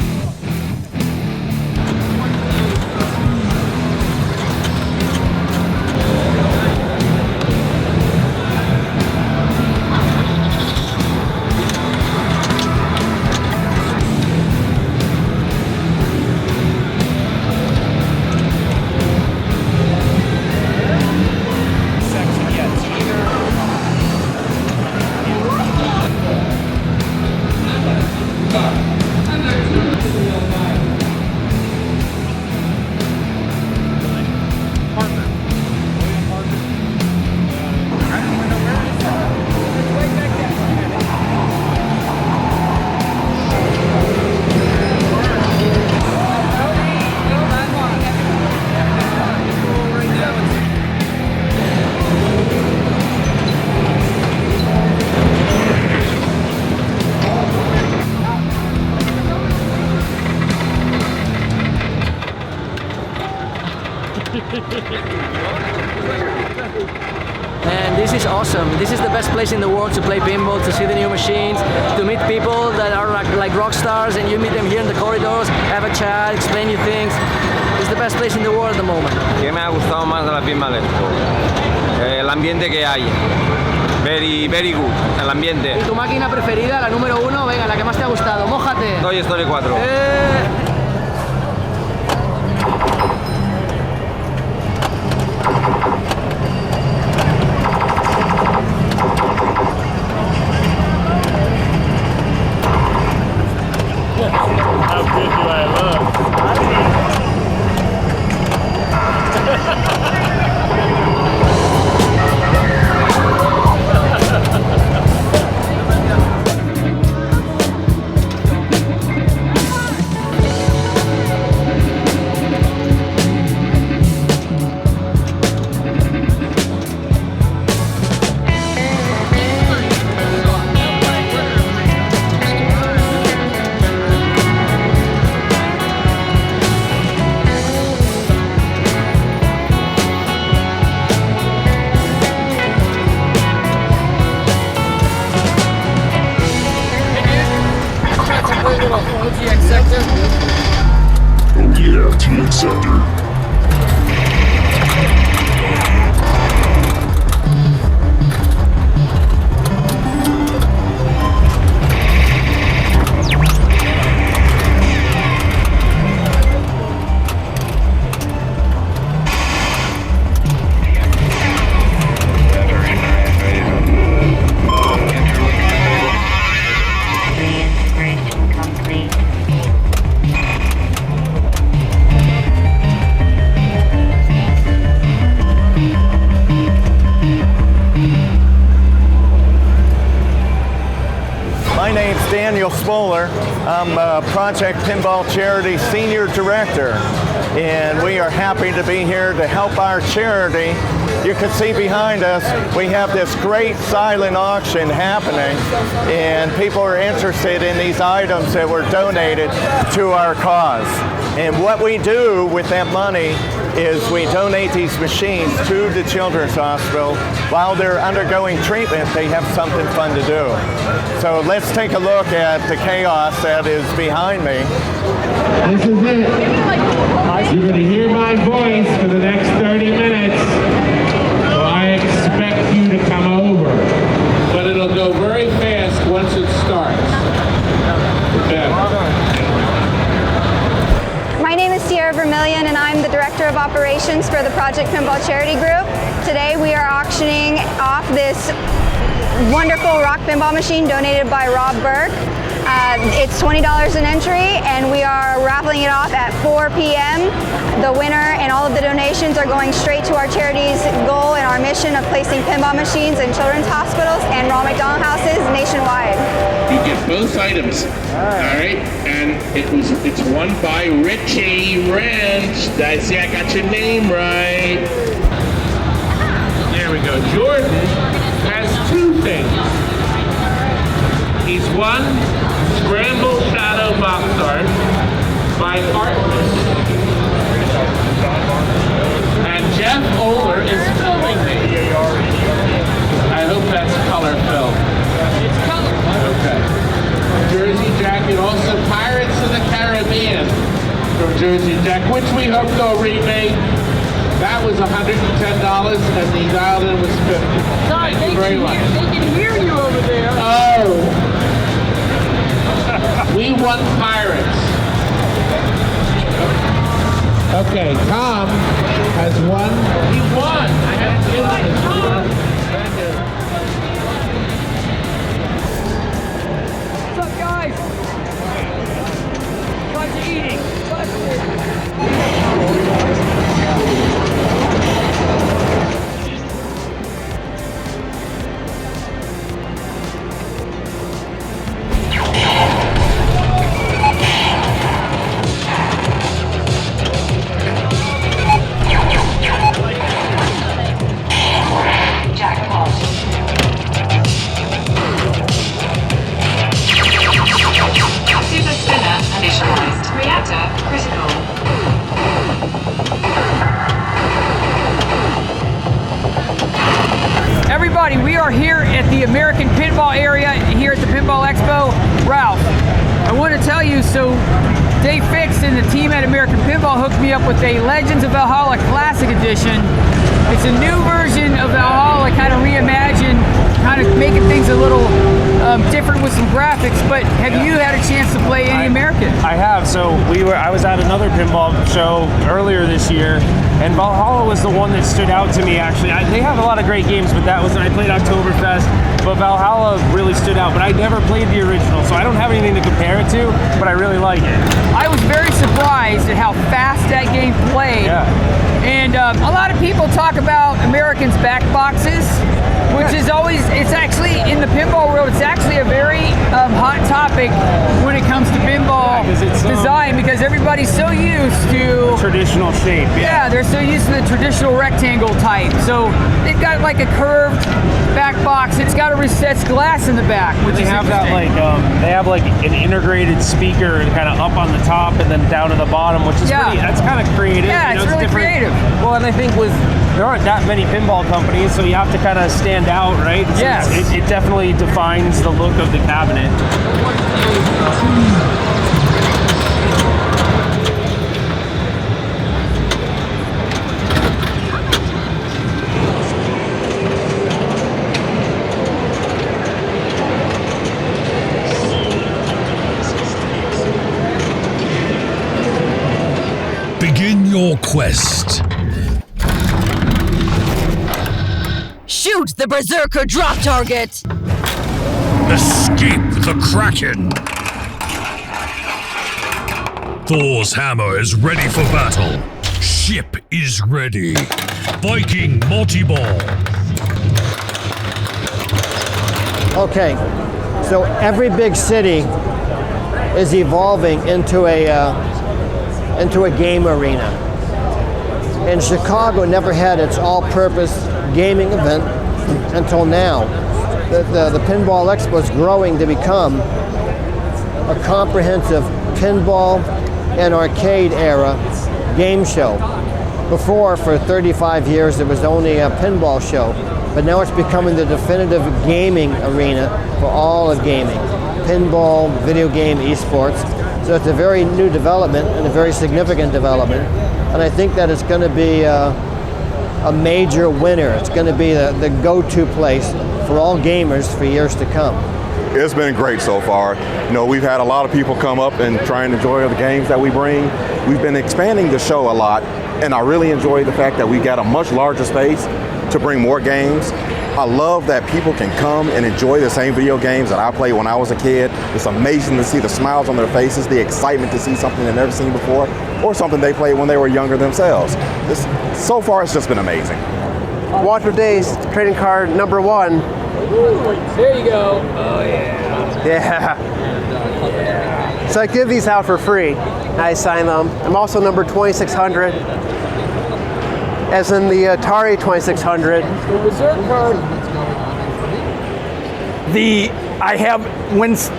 And this is awesome. This is the best place in the world to play pinball, to see the new machines, to meet people that are like rock stars, and you meet them here in the corridors, have a chat, explain you things. It's the best place in the world at the moment? ¿Qué me ha gustado más de la Pinball Expo? El ambiente que hay. Very, very good, el ambiente. ¿Y tu máquina preferida, la número 1? Venga, la que más te ha gustado. ¡Mójate! Toy Story 4. How good do I look? TX Sector. I'm Project Pinball Charity Senior Director, and we are happy to be here to help our charity. You can see behind us, we have this great silent auction happening, and people are interested in these items that were donated to our cause. And what we do with that money is we donate these machines to the Children's Hospital. While they're undergoing treatment, they have something fun to do. So let's take a look at the chaos that is behind me. This is it. You're going to hear my voice for the next 30 minutes. So I expect you to come over. But it'll go very fast once it starts. My name is Sierra Vermillion, and I'm the Director of Operations for the Project Pinball Charity Group. Today we are auctioning off this wonderful rock pinball machine donated by Rob Burke. It's $20 an entry, and we are raffling it off at 4 p.m. The winner and all of the donations are going straight to our charity's goal and our mission of placing pinball machines in children's hospitals and Ronald McDonald houses nationwide. You get both items. All right, and it's won by Richie Wrench. I see I got your name right. There we go. Jordan has two things. He's won Scramble Shadow Box Art by Artless. And Jeff Oler is filming me. I hope that's color film. It's color. Okay. Jersey Jacket, also Pirates of the Caribbean from Jersey Jack, which we hope they'll remake. That was $110 and the dialed in was $50. Thank you very much. They can hear you over there. Oh. We won Pirates. Okay, Tom has won. He won. I have to give it to Tom. What's up, guys? What's eating? Everybody, we are here at the American Pinball area here at the Pinball Expo. Ralph, I want to tell you, so Dave Fix and the team at American Pinball hooked me up with a Legends of Valhalla Classic Edition. It's a new version of Valhalla, kind of reimagined, kind of making things a little different with some graphics. But have you had a chance to play any American? I have. So I was at another pinball show earlier this year, and Valhalla was the one that stood out to me. Actually, they have a lot of great games, but that was I played Oktoberfest. But Valhalla really stood out. But I never played the original, so I don't have anything to compare it to. But I really like it. I was very surprised at how fast that game played. Yeah. And a lot of people talk about Americans' back boxes, which is always, it's actually, in the pinball world, it's actually a very hot topic when it comes to pinball design, because everybody's so used to traditional shape. Yeah, they're so used to the traditional rectangle type. So they've got like a curved back box. It's got a recessed glass in the back, which They is have that they have like an integrated speaker kind of up on the top and then down to the bottom, which is that's kind of creative. Yeah, it's really creative. Well, and I think there aren't that many pinball companies, so you have to kind of stand out, right? So Yes. it definitely defines the look of the cabinet. Begin your quest. Shoot the Berserker drop target! Escape the Kraken. Thor's hammer is ready for battle. Ship is ready. Viking multi-ball. Okay, so every big city is evolving into a game arena. And Chicago never had its all-purpose gaming event until now. The Pinball Expo is growing to become a comprehensive pinball and arcade era game show. Before, for 35 years, it was only a pinball show, but now it's becoming the definitive gaming arena for all of gaming. Pinball, video game, esports. So it's a very new development and a very significant development. And I think that it's going to be a major winner. It's going to be the go-to place for all gamers for years to come. It's been great so far. You know, we've had a lot of people come up and try and enjoy the games that we bring. We've been expanding the show a lot, and I really enjoy the fact that we got a much larger space to bring more games. I love that people can come and enjoy the same video games that I played when I was a kid. It's amazing to see the smiles on their faces, the excitement to see something they've never seen before, or something they played when they were younger themselves. So far, it's just been amazing. Walter Day's trading card number 1. There you go. Oh yeah. Yeah. So I give these out for free. I sign them. I'm also number 2600, as in the Atari 2600.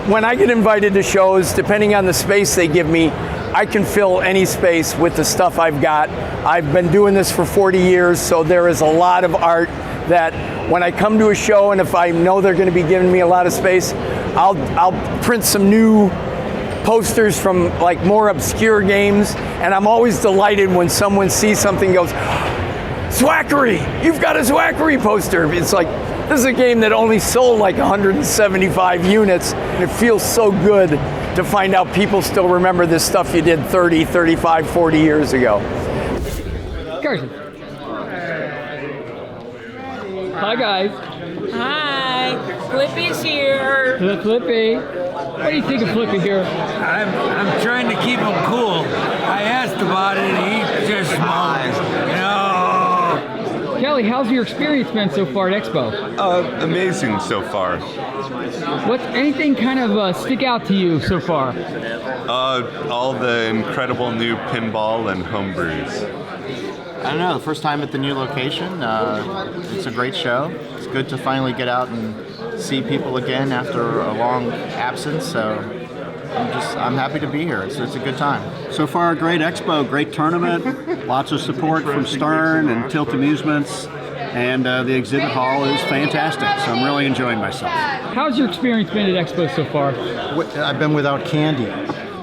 When I get invited to shows, depending on the space they give me, I can fill any space with the stuff I've got. I've been doing this for 40 years, so there is a lot of art that when I come to a show, and if I know they're going to be giving me a lot of space, I'll print some new posters from like more obscure games, and I'm always delighted when someone sees something and goes, Zwackery, you've got a Zwackery poster. It's like, this is a game that only sold like 175 units, and it feels so good to find out people still remember this stuff you did 30, 35, 40 years ago. Carson. Hi guys. Hi, Flippy's here. Flippy. What do you think of Flippy here? I'm trying to keep him cool. I asked about it and he just smiles. No. Kelly, how's your experience been so far at Expo? Amazing so far. What's anything kind of stick out to you so far? All the incredible new pinball and homebrews. I don't know, the first time at the new location. It's a great show. It's good to finally get out and see people again after a long absence. So I'm happy to be here. It's a good time. So far, a great expo, great tournament, lots of support from Stern and Tilt Amusements, and the exhibit hall is fantastic. So I'm really enjoying myself. How's your experience been at Expo so far? I've been without candy.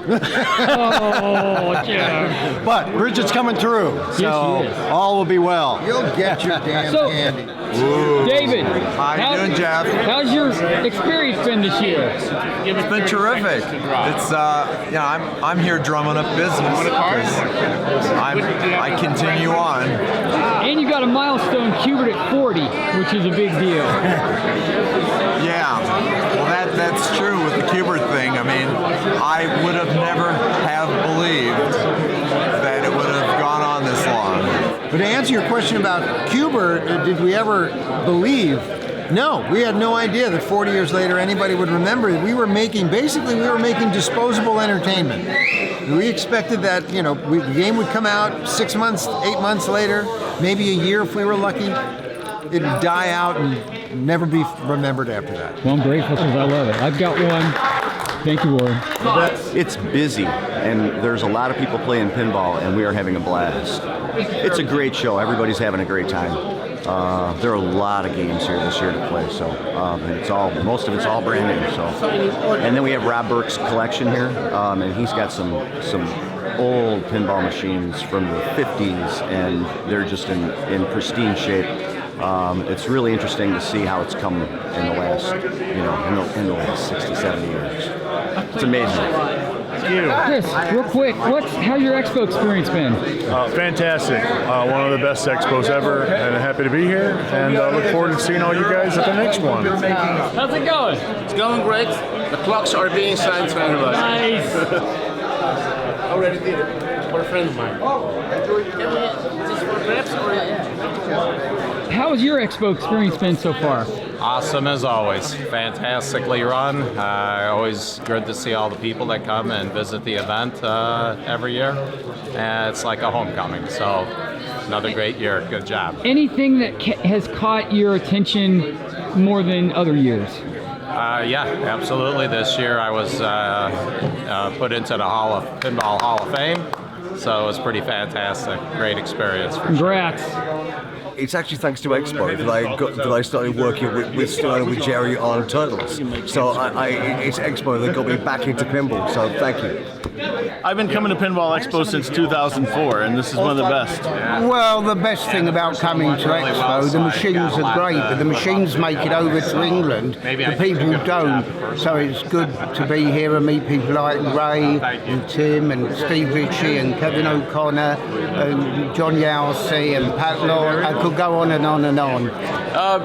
Oh, Jeff. But Bridget's coming through, so Yes, she is. all will be well. You'll get your damn So- candy. David, How you doing, Jeff? How's your experience been this year? It's been terrific. It's I'm here drumming up business. I continue on. And you got a milestone Cubert at 40, which is a big deal. Yeah, well that's true with the Cubert thing. I mean, I would have never have believed that it would have gone on this long. But to answer your question about Cubert, did we ever believe? No, we had no idea that 40 years later anybody would remember it. We were making disposable entertainment. We expected that, the game would come out 6 months, 8 months later, maybe a year if we were lucky. It'd die out and never be remembered after that. Well, I'm grateful because I love it. I've got one. Thank you, Warren. It's busy, and there's a lot of people playing pinball, and we are having a blast. It's a great show. Everybody's having a great time. There are a lot of games here this year to play, so most of it's all brand new. So, and then we have Rob Burke's collection here, and he's got some old pinball machines from the 50s, and they're just in pristine shape. It's really interesting to see how it's come in the last, in the last 60, 70 years. It's amazing. Chris, real quick, how's your expo experience been? Fantastic. One of the best expos ever, and happy to be here. And look forward to seeing all you guys at the next one. How's it going? It's going great. The clocks are being signed for everybody. Nice. Already did it for a friend of mine. Just for grabs or How has your expo experience been so far? Awesome as always. Fantastically run. Always good to see all the people that come and visit the event every year. It's like a homecoming. So another great year. Good job. Anything that has caught your attention more than other years? Yeah, absolutely. This year I was put into the Pinball Hall of Fame. So it was pretty fantastic. Great experience. Congrats. It's actually thanks to Expo that I started working with Jerry on Turtles. So it's Expo that got me back into pinball. So thank you. I've been coming to Pinball Expo since 2004, and this is one of the best. Well, the best thing about coming to Expo, the machines are great, but the machines make it over to England. The people don't. So it's good to be here and meet people like Ray and Tim and Steve Ritchie and Kevin O'Connor and John Yowsey and Pat Law. I could go on and on and on.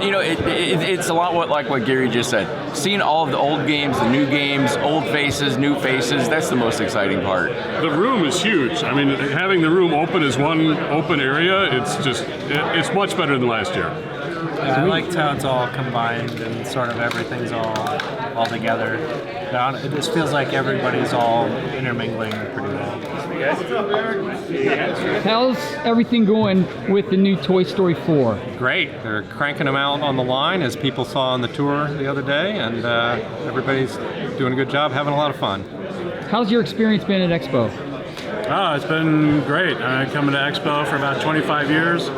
It's a lot like what Gary just said. Seeing all of the old games, the new games, old faces, new faces, that's the most exciting part. The room is huge. I mean, having the room open as one open area, it's much better than last year. I liked how it's all combined and sort of everything's all together. It just feels like everybody's all intermingling pretty well. How's everything going with the new Toy Story 4? Great. They're cranking them out on the line, as people saw on the tour the other day, and everybody's doing a good job, having a lot of fun. How's your experience been at Expo? Oh, it's been great. I've been coming to Expo for about 25 years.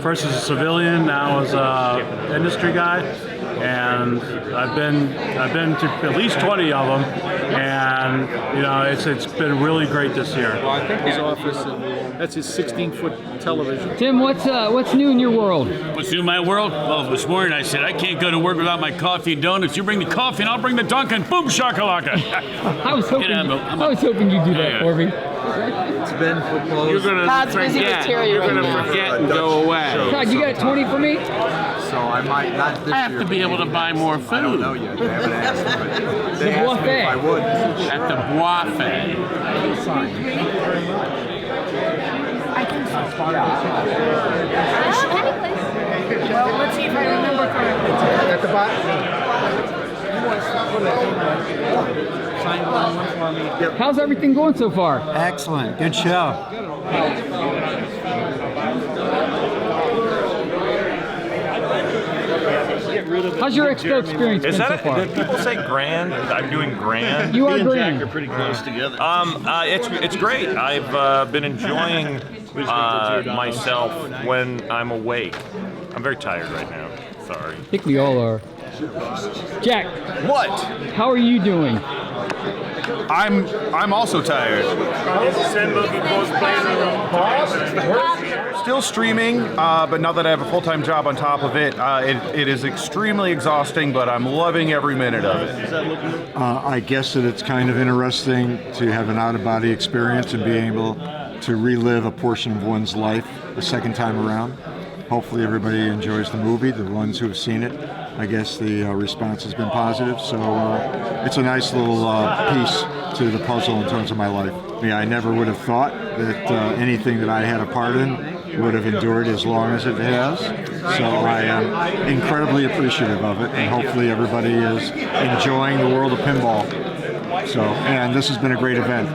First as a civilian, now as an industry guy. And I've been to at least 20 of them, and it's been really great this year. Well, I think his office, that's his 16-foot television. Tim, what's new in your world? What's new in my world? Well, this morning I said I can't go to work without my coffee and donuts. You bring the coffee and I'll bring the Dunkin'. Boom shakalaka. I was hoping you'd do that for me. It's been You're gonna Todd's busy with Terry You're right gonna now. forget and go away. Todd, you got 20 for me? So I might not this I have to be able to buy more food. I don't know yet. They haven't asked me, but they asked me if I would. At the buffet. Well, let's see if I remember correctly. At the bottom. How's everything going so far? Excellent. Good show. How's your expo experience been so far? Did people say grand? I'm doing grand. You are grand. Jack are pretty close together. It's great. I've been enjoying myself when I'm awake. I'm very tired right now. Sorry. I think we all are. Jack. What? How are you doing? I'm also tired. Still streaming, but now that I have a full-time job on top of it, it is extremely exhausting, but I'm loving every minute of it. I guess that it's kind of interesting to have an out-of-body experience and being able to relive a portion of one's life the second time around. Hopefully everybody enjoys the movie, the ones who have seen it. I guess the response has been positive, so it's a nice little piece to the puzzle in terms of my life. I never would have thought that anything that I had a part in would have endured as long as it has, so I am incredibly appreciative of it, and hopefully everybody is enjoying the world of pinball. So, and this has been a great event.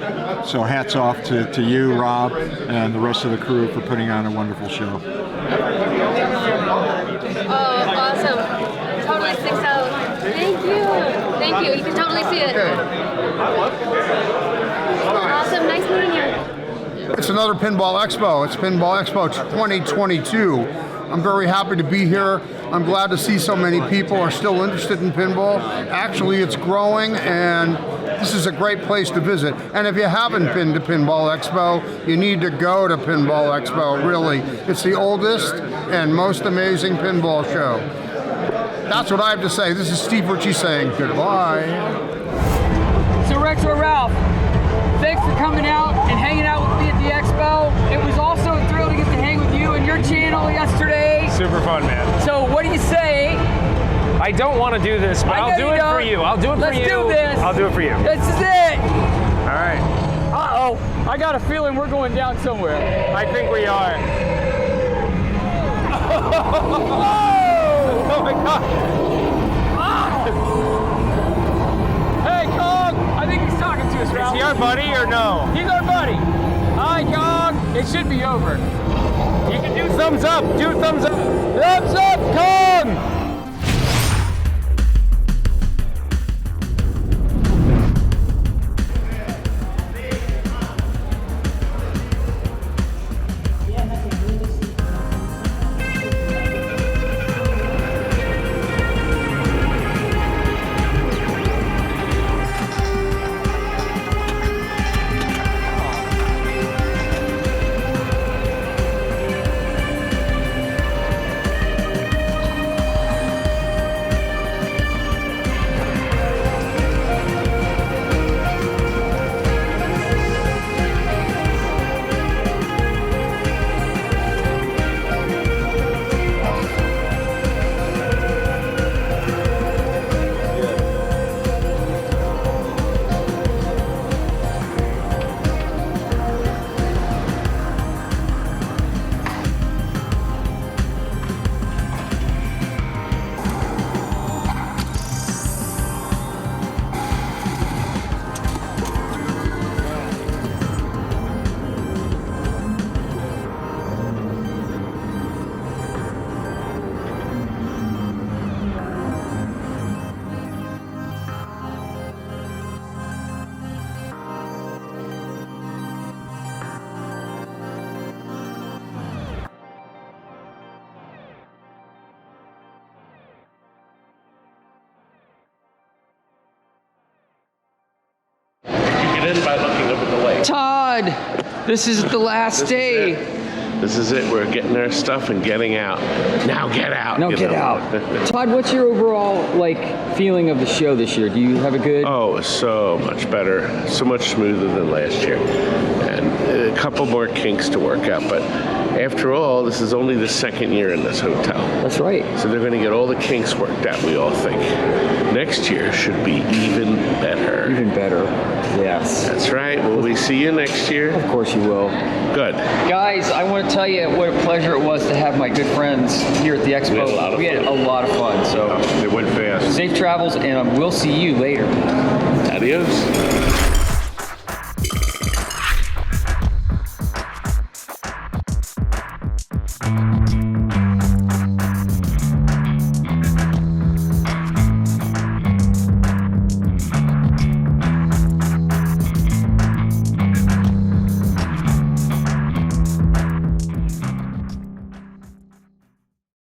So hats off to you, Rob, and the rest of the crew for putting on a wonderful show. Oh, awesome. Totally sticks out. Thank you. Thank you. You can totally see it. Awesome. Nice meeting you. It's another Pinball Expo. It's Pinball Expo 2022. I'm very happy to be here. I'm glad to see so many people are still interested in pinball. Actually, it's growing, and this is a great place to visit. And if you haven't been to Pinball Expo, you need to go to Pinball Expo, really. It's the oldest and most amazing pinball show. That's what I have to say. This is Steve Ritchie saying goodbye. So Retro Ralph, thanks for coming out and hanging out with me at the expo. It was also a thrill to get to hang with you and your channel yesterday. Super fun, man. So what do you say? I don't want to do this, but I'll do it for you. I'll do it for you. Let's do this. I'll do it for you. This is it. All right. Uh-oh. I got a feeling we're going down somewhere. I think we are. Oh my God. Ah. Hey, Kong. I think he's talking to us, Ralph. Is he our buddy or no? He's our buddy. Hi, Kong. It should be over. You can do thumbs up. Do thumbs up. Thumbs up, Kong. By looking over the lake. Todd, this is the last day. This is it. We're getting our stuff and getting out. Now get out. Now get out. Todd, what's your overall feeling of the show this year? Do you have a good? Oh, so much better. So much smoother than last year. And a couple more kinks to work out. But after all, this is only the second year in this hotel. That's right. So they're going to get all the kinks worked out, we all think. Next year should be even better. Even better. Yes. That's right. Will we see you next year? Of course you will. Good. Guys, I want to tell you what a pleasure it was to have my good friends here at the expo. We had a lot of fun. So it went fast. Safe travels, and we'll see you later. Adios.